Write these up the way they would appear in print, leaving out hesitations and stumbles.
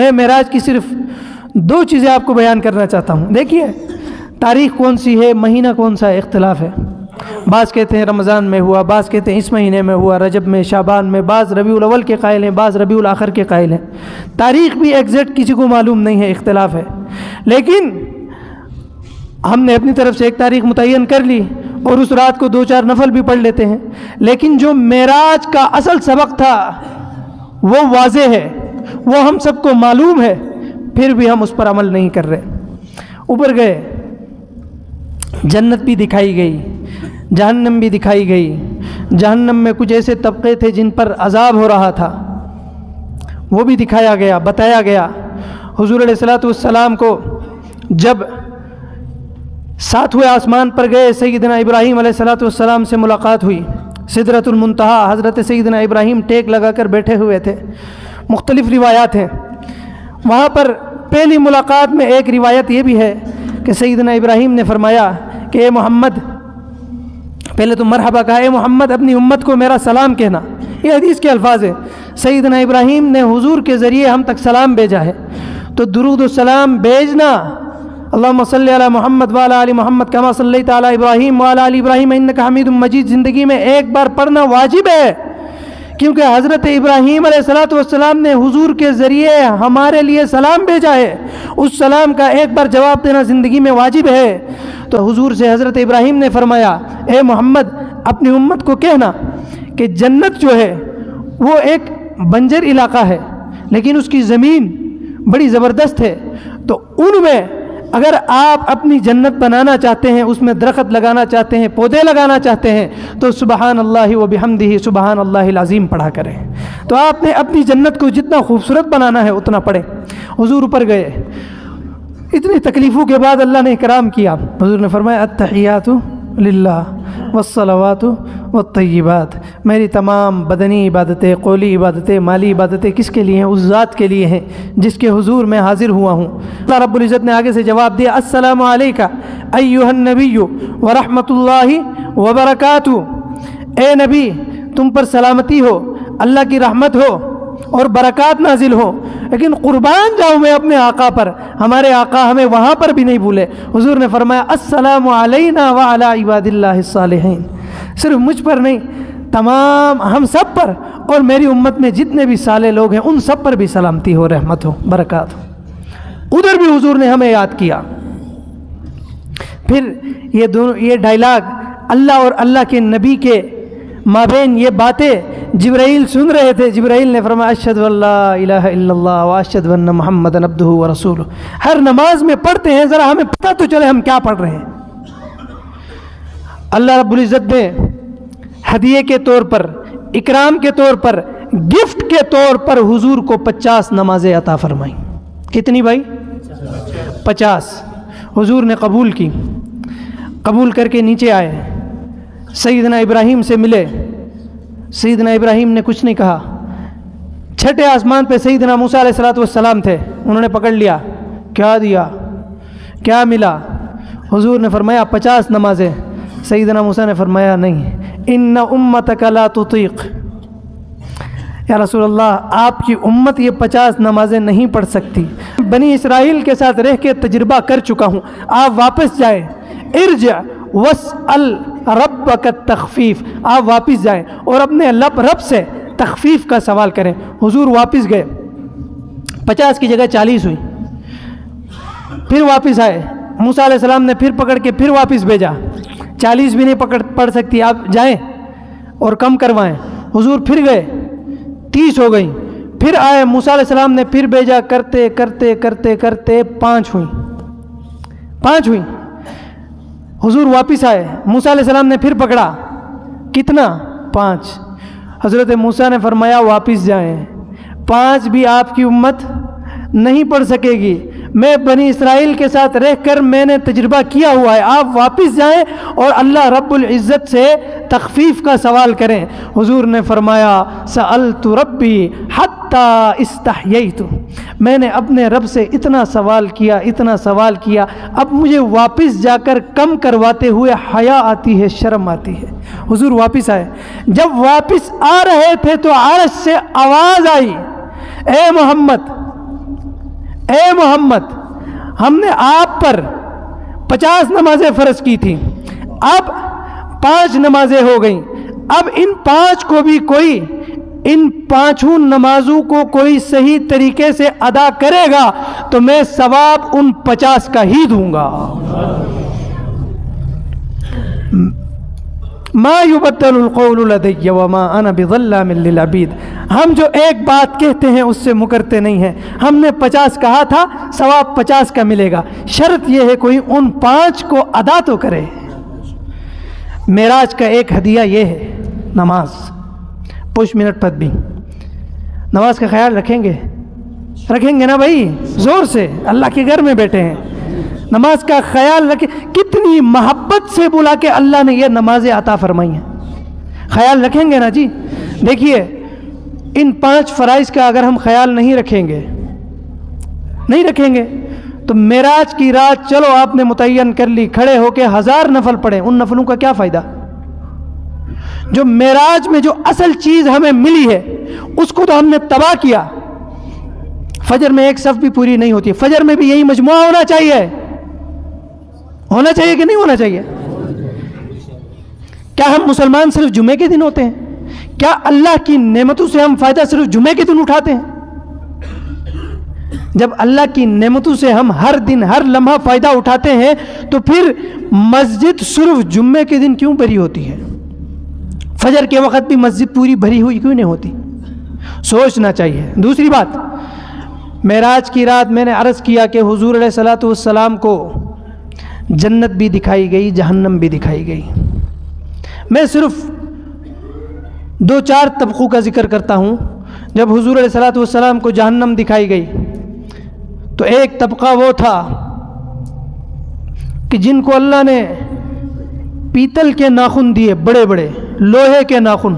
میں معراج کی صرف 2 چیزیں آپ کو بیان کرنا چاہتا ہوں۔ دیکھیے تاریخ کون سی ہے، مہینہ کون سا ہے، اختلاف ہے۔ بعض کہتے ہیں رمضان میں ہوا، بعض کہتے ہیں اس مہینے میں ہوا، رجب میں، شعبان میں، بعض ربیع الاول کے قائل ہیں، بعض ربیع الاخر کے قائل ہیں۔ تاریخ بھی ایگزیکٹ کسی کو معلوم نہیں ہے، اختلاف ہے۔ لیکن ہم نے اپنی طرف سے ایک تاریخ متعین کر لی اور اس رات کو 2-4 نفل بھی پڑھ لیتے ہیں، لیکن جو معراج کا اصل سبق تھا وہ واضح ہے، وہ ہم سب کو معلوم ہے، پھر بھی ہم اس پر عمل نہیں کر رہے۔ اوپر گئے، جنت بھی دکھائی گئی، جہنم بھی دکھائی گئی۔ جہنم میں کچھ ایسے طبقے تھے جن پر عذاب ہو رہا تھا، وہ بھی دکھایا گیا، بتایا گیا۔ حضور علیہ الصلوۃ والسلام کو جب 7ویں آسمان پر گئے، سیدنا ابراہیم علیہ الصلوۃ والسلام سے ملاقات ہوئی۔ سدرۃ المنتہا، حضرت سیدنا ابراہیم ٹیک لگا کر بیٹھے ہوئے تھے۔ مختلف روایات ہیں وہاں پر۔ پہلی ملاقات میں ایک روایت یہ بھی ہے کہ سیدنا ابراہیم نے فرمایا کہ اے محمد، پہلے تو مرحبا کہا، اے محمد اپنی امت کو میرا سلام کہنا۔ یہ حدیث کے الفاظ ہیں۔ سیدنا ابراہیم نے حضور کے ذریعے ہم تک سلام بھیجا ہے، تو درود و سلام بھیجنا، اللہم صلی علی محمد وعلی آل محمد کما صلیت علی ابراہیم وعلی آل ابراہیم انک حمید مجید، زندگی میں ایک بار پڑھنا واجب ہے، کیونکہ حضرت ابراہیم علیہ الصلوۃ والسلام نے حضور کے ذریعے ہمارے لیے سلام بھیجا ہے، اس سلام کا ایک بار جواب دینا زندگی میں واجب ہے۔ تو حضور سے حضرت ابراہیم نے فرمایا اے محمد اپنی امت کو کہنا کہ جنت جو ہے وہ ایک بنجر علاقہ ہے، لیکن اس کی زمین بڑی زبردست ہے، تو ان میں اگر آپ اپنی جنت بنانا چاہتے ہیں، اس میں درخت لگانا چاہتے ہیں، پودے لگانا چاہتے ہیں، تو سبحان اللہ و بحمدہ سبحان اللہ العظیم پڑھا کریں۔ تو آپ نے اپنی جنت کو جتنا خوبصورت بنانا ہے اتنا پڑھیں۔ حضور اوپر گئے، اتنی تکلیفوں کے بعد اللہ نے اکرام کیا۔ حضور نے فرمایا التحیات للہ والصلوات والطیبات، میری تمام بدنی عبادتیں، قولی عبادتیں، مالی عبادتیں کس کے لیے ہیں؟ اس ذات کے لیے ہیں جس کے حضور میں حاضر ہوا ہوں۔ اللہ رب العزت نے آگے سے جواب دیا السلام علیکہ ایھا النبی ورحمۃ اللہ وبرکاتہ، اے نبی تم پر سلامتی ہو، اللہ کی رحمت ہو اور برکات نازل ہو۔ لیکن قربان جاؤں میں اپنے آقا پر، ہمارے آقا ہمیں وہاں پر بھی نہیں بھولے۔ حضور نے فرمایا السلام علینا وعلی عباد اللہ الصالحین، صرف مجھ پر نہیں، تمام ہم سب پر اور میری امت میں جتنے بھی صالح لوگ ہیں ان سب پر بھی سلامتی ہو، رحمت ہو، برکات ہو۔ ادھر بھی حضور نے ہمیں یاد کیا۔ پھر یہ ڈائلاگ اللہ اور اللہ کے نبی کے مابین یہ باتیں جبرائیل سن رہے تھے۔ جبرائیل نے فرمایا اشہد ان لا الہ الا اللہ واشہد ان محمد عبدہ ورسولہ۔ ہر نماز میں پڑھتے ہیں، ذرا ہمیں پتہ تو چلے ہم کیا پڑھ رہے ہیں۔ اللہ رب العزت نے ہدیے کے طور پر، اکرام کے طور پر، گفٹ کے طور پر حضور کو 50 نمازیں عطا فرمائیں۔ کتنی بھائی؟ 50۔ حضور نے قبول کی، قبول کر کے نیچے آئے، سیدنا ابراہیم سے ملے۔ سیدنا ابراہیم نے کچھ نہیں کہا۔ 6 آسمان پہ سیدنا موسیٰ علیہ الصلوۃ والسلام تھے، انہوں نے پکڑ لیا، کیا دیا، کیا ملا؟ حضور نے فرمایا 50 نمازیں۔ سیدنا موسیٰ نے فرمایا نہیں، ان امتک لا تطیق، یا رسول اللہ آپ کی امت یہ 50 نمازیں نہیں پڑھ سکتی، بنی اسرائیل کے ساتھ رہ کے تجربہ کر چکا ہوں، آپ واپس جائیں، ارجع واسأل ربک التخفیف، آپ واپس جائیں اور اپنے رب سے تخفیف کا سوال کریں۔ حضور واپس گئے، 50 کی جگہ 40 ہوئی، پھر واپس آئے، موسیٰ علیہ السلام نے پھر پکڑ کے پھر واپس بھیجا، 40 بھی نہیں پڑھ سکتی، آپ جائیں اور کم کروائیں۔ حضور پھر گئے، 30 ہو گئیں، پھر آئے، موسیٰ علیہ السلام نے پھر بھیجا، کرتے کرتے کرتے کرتے 5 ہوئیں۔ حضور واپس آئے، موسیٰ علیہ السلام نے پھر پکڑا، کتنا؟ 5۔ حضرت موسیٰ نے فرمایا واپس جائیں، 5 بھی آپ کی امت نہیں پڑھ سکے گی، میں بنی اسرائیل کے ساتھ رہ کر میں نے تجربہ کیا ہوا ہے، آپ واپس جائیں اور اللہ رب العزت سے تخفیف کا سوال کریں۔ حضور نے فرمایا سألت ربی حتی استحییت، میں نے اپنے رب سے اتنا سوال کیا، اب مجھے واپس جا کر کم کرواتے ہوئے حیا آتی ہے، شرم آتی ہے۔ حضور واپس آئے، جب واپس آ رہے تھے تو عرش سے آواز آئی، اے محمد اے محمد ہم نے آپ پر 50 نمازیں فرض کی تھیں، اب 5 نمازیں ہو گئیں، اب ان 5 کو بھی کوئی، ان 5 نمازوں کو کوئی صحیح طریقے سے ادا کرے گا تو میں ثواب ان 50 کا ہی دوں گا۔ ما یبدل القول لدی وما انا بظلام للعبید، ہم جو ایک بات کہتے ہیں اس سے مکرتے نہیں ہیں، ہم نے 50 کہا تھا، ثواب 50 کا ملے گا، شرط یہ ہے کوئی ان 5 کو ادا تو کرے۔ معراج کا ایک ہدیہ یہ ہے نماز، پش منٹ پت بھی نماز کا خیال رکھیں گے نا بھائی، زور سے، اللہ کے گھر میں بیٹھے ہیں، نماز کا خیال رکھیں۔ کتنی محبت سے بلا کے اللہ نے یہ نمازیں عطا فرمائی ہیں، خیال رکھیں گے نا جی؟ دیکھیے ان 5 فرائض کا اگر ہم خیال نہیں رکھیں گے تو معراج کی رات چلو آپ نے متعین کر لی، کھڑے ہو کے 1000 نفل پڑھیں، ان نفلوں کا کیا فائدہ؟ جو معراج میں جو اصل چیز ہمیں ملی ہے اس کو تو ہم نے تباہ کیا۔ فجر میں ایک صف بھی پوری نہیں ہوتی، فجر میں بھی یہی مجموعہ ہونا چاہیے کہ نہیں ہونا چاہیے؟ کیا ہم مسلمان صرف جمعے کے دن ہوتے ہیں؟ کیا اللہ کی نعمتوں سے ہم فائدہ صرف جمعے کے دن اٹھاتے ہیں؟ جب اللہ کی نعمتوں سے ہم ہر دن ہر لمحہ فائدہ اٹھاتے ہیں تو پھر مسجد صرف جمعے کے دن کیوں بھری ہوتی ہے؟ فجر کے وقت بھی مسجد پوری بھری ہوئی کیوں نہیں ہوتی؟ سوچنا چاہیے۔ دوسری بات، معراج کی رات میں نے عرض کیا کہ حضور علیہ الصلوۃ والسلام کو جنت بھی دکھائی گئی، جہنم بھی دکھائی گئی۔ میں صرف 2-4 طبقوں کا ذکر کرتا ہوں۔ جب حضور علیہ الصلوۃ والسلام کو جہنم دکھائی گئی تو ایک طبقہ وہ تھا کہ جن کو اللہ نے پیتل کے ناخن دیے، بڑے بڑے لوہے کے ناخن،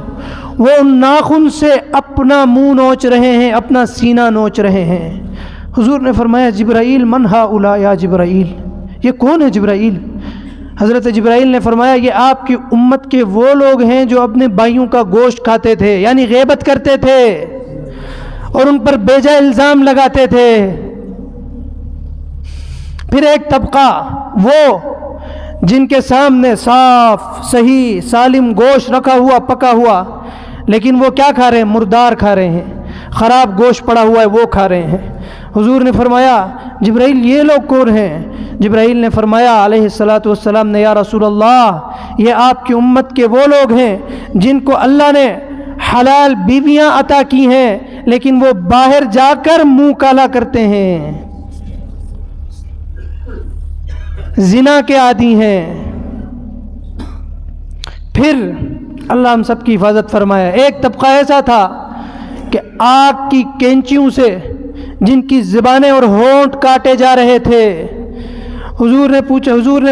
وہ ان ناخن سے اپنا منہ نوچ رہے ہیں، اپنا سینہ نوچ رہے ہیں۔ حضور نے فرمایا جبرائیل من ہؤلاء یا جبرائیل، یہ کون ہے جبرائیل؟ حضرت جبرائیل نے فرمایا یہ آپ کی امت کے وہ لوگ ہیں جو اپنے بھائیوں کا گوشت کھاتے تھے، یعنی غیبت کرتے تھے اور ان پر بیجا الزام لگاتے تھے۔ پھر ایک طبقہ وہ جن کے سامنے صاف صحیح سالم گوشت رکھا ہوا پکا ہوا، لیکن وہ کیا کھا رہے ہیں؟ مردار کھا رہے ہیں، خراب گوشت پڑا ہوا ہے وہ کھا رہے ہیں۔ حضور نے فرمایا جبرائیل یہ لوگ کون ہیں؟ جبرائیل نے فرمایا علیہ الصلوۃ والسلام نے، یا رسول اللہ یہ آپ کی امت کے وہ لوگ ہیں جن کو اللہ نے حلال بیویاں عطا کی ہیں لیکن وہ باہر جا کر منہ کالا کرتے ہیں، زنا کے عادی ہیں۔ پھر اللہ ہم سب کی حفاظت فرمایا، ایک طبقہ ایسا تھا کہ آگ کی کینچیوں سے جن کی زبانیں اور ہونٹ کاٹے جا رہے تھے۔ حضور نے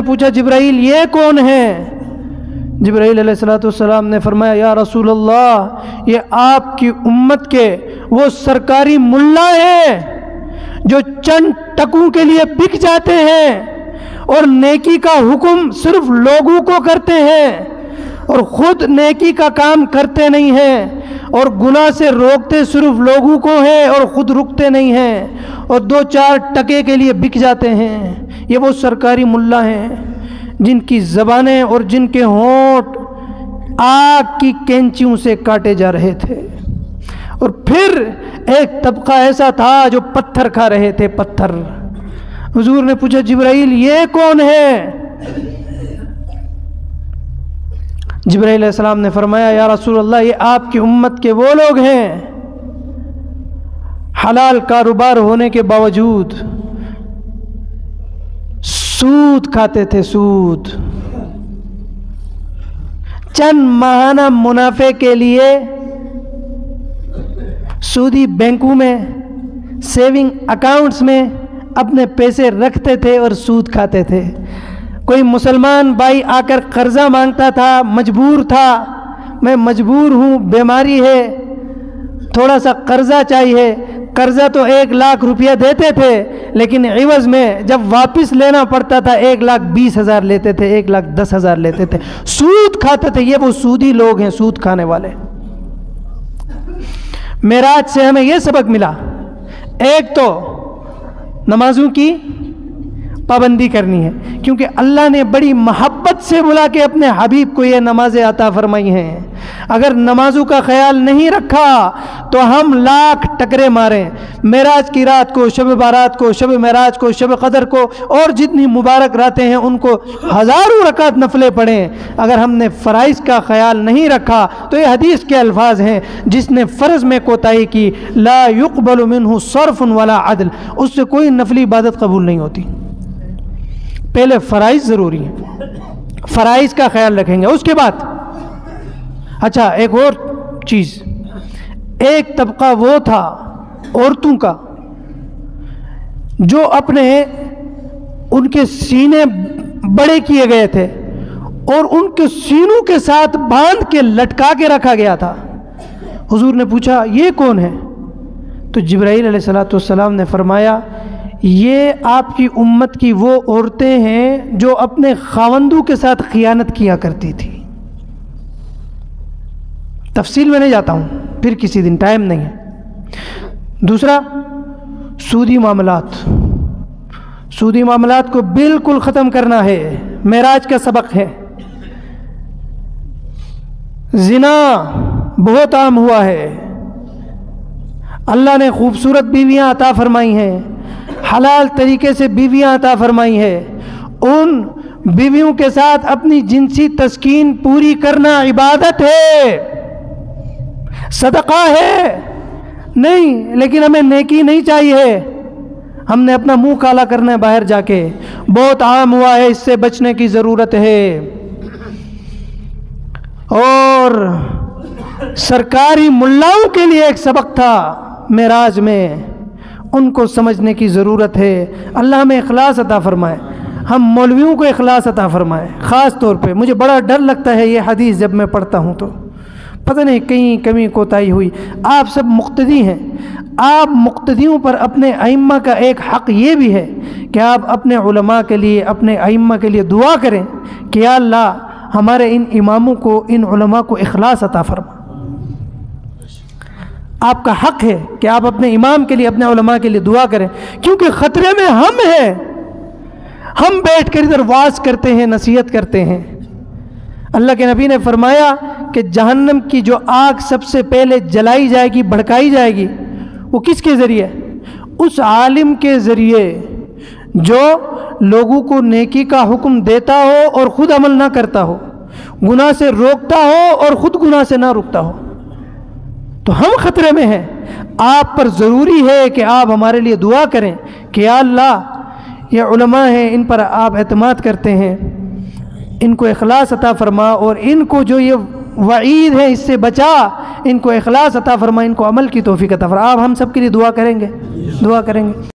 پوچھا جبرائیل یہ کون ہیں؟ جبرائیل علیہ الصلوۃ والسلام نے فرمایا یا رسول اللہ یہ آپ کی امت کے وہ سرکاری ملا ہیں جو چند ٹکوں کے لیے بک جاتے ہیں اور نیکی کا حکم صرف لوگوں کو کرتے ہیں اور خود نیکی کا کام کرتے نہیں ہیں، اور گناہ سے روکتے صرف لوگوں کو ہیں اور خود رکتے نہیں ہیں، اور 2-4 ٹکے کے لیے بک جاتے ہیں۔ یہ وہ سرکاری ملا ہیں جن کی زبانیں اور جن کے ہونٹ آگ کی کینچیوں سے کاٹے جا رہے تھے۔ اور پھر ایک طبقہ ایسا تھا جو پتھر کھا رہے تھے، پتھر۔ حضور نے پوچھا جبرائیل یہ کون ہے؟ جبرائیل علیہ السلام نے فرمایا یا رسول اللہ یہ آپ کی امت کے وہ لوگ ہیں حلال کاروبار ہونے کے باوجود سود کھاتے تھے، سود، چند ماہانہ منافع کے لیے سودی بینکوں میں سیونگ اکاؤنٹس میں اپنے پیسے رکھتے تھے اور سود کھاتے تھے۔ کوئی مسلمان بھائی آ کر قرضہ مانگتا تھا، مجبور تھا، میں مجبور ہوں، بیماری ہے، تھوڑا سا قرضہ چاہیے، قرضہ تو 1 لاکھ روپیہ دیتے تھے لیکن عوض میں جب واپس لینا پڑتا تھا 1,20,000 لیتے تھے، 1,10,000 لیتے تھے، سود کھاتے تھے۔ یہ وہ سودی لوگ ہیں، سود کھانے والے۔ معراج سے ہمیں یہ سبق ملا، ایک تو نمازوں کی پابندی کرنی ہے، کیونکہ اللہ نے بڑی محبت سے بلا کے اپنے حبیب کو یہ نمازیں عطا فرمائی ہیں۔ اگر نمازوں کا خیال نہیں رکھا تو ہم لاکھ ٹکرے ماریں، معراج کی رات کو، شب بارات کو، شب معراج کو، شب قدر کو، اور جتنی مبارک راتیں ہیں ان کو ہزاروں رکعت نفلیں پڑھیں، اگر ہم نے فرائض کا خیال نہیں رکھا تو یہ حدیث کے الفاظ ہیں، جس نے فرض میں کوتاہی کی لا يقبل منہ صرف ولا عدل، اس سے کوئی نفلی عبادت قبول نہیں ہوتی۔ پہلے فرائض ضروری ہیں، فرائض کا خیال رکھیں گے، اس کے بعد اچھا ایک اور چیز، ایک طبقہ وہ تھا عورتوں کا جو اپنے ان کے سینے بڑے کیے گئے تھے اور ان کے سینوں کے ساتھ باندھ کے لٹکا کے رکھا گیا تھا۔ حضور نے پوچھا یہ کون ہے؟ تو جبرائیل علیہ السلام نے فرمایا یہ آپ کی امت کی وہ عورتیں ہیں جو اپنے خاوندوں کے ساتھ خیانت کیا کرتی تھی۔ تفصیل میں نہیں جاتا ہوں، پھر کسی دن، ٹائم نہیں ہے۔ دوسرا، سودی معاملات، سودی معاملات کو بالکل ختم کرنا ہے، معراج کا سبق ہے۔ زنا بہت عام ہوا ہے، اللہ نے خوبصورت بیویاں عطا فرمائی ہیں، حلال طریقے سے بیویاں عطا فرمائی ہے، ان بیویوں کے ساتھ اپنی جنسی تسکین پوری کرنا عبادت ہے، صدقہ ہے نہیں، لیکن ہمیں نیکی نہیں چاہیے، ہم نے اپنا منہ کالا کرنا ہے باہر جا کے، بہت عام ہوا ہے، اس سے بچنے کی ضرورت ہے۔ اور سرکاری ملاؤں کے لیے ایک سبق تھا معراج میں، ان کو سمجھنے کی ضرورت ہے۔ اللہ ہمیں اخلاص عطا فرمائے، ہم مولویوں کو اخلاص عطا فرمائے۔ خاص طور پہ مجھے بڑا ڈر لگتا ہے یہ حدیث جب میں پڑھتا ہوں تو پتہ نہیں کہیں کمی کوتاہی ہوئی۔ آپ سب مقتدی ہیں، آپ مقتدیوں پر اپنے ائمہ کا ایک حق یہ بھی ہے کہ آپ اپنے علماء کے لیے، اپنے ائمہ کے لیے دعا کریں کہ یا اللہ ہمارے ان اماموں کو، ان علماء کو اخلاص عطا فرما۔ آپ کا حق ہے کہ آپ اپنے امام کے لیے، اپنے علماء کے لیے دعا کریں، کیونکہ خطرے میں ہم ہیں، ہم بیٹھ کر ادھر واعظ کرتے ہیں، نصیحت کرتے ہیں۔ اللہ کے نبی نے فرمایا کہ جہنم کی جو آگ سب سے پہلے جلائی جائے گی، بھڑکائی جائے گی، وہ کس کے ذریعے؟ اس عالم کے ذریعے جو لوگوں کو نیکی کا حکم دیتا ہو اور خود عمل نہ کرتا ہو، گناہ سے روکتا ہو اور خود گناہ سے نہ رکتا ہو۔ تو ہم خطرے میں ہیں، آپ پر ضروری ہے کہ آپ ہمارے لیے دعا کریں کہ یا اللہ یہ علماء ہیں، ان پر آپ اعتماد کرتے ہیں، ان کو اخلاص عطا فرما، اور ان کو جو یہ وعید ہے اس سے بچا، ان کو اخلاص عطا فرما، ان کو عمل کی توفیق عطا فرما۔ آپ ہم سب کے لیے دعا کریں گے؟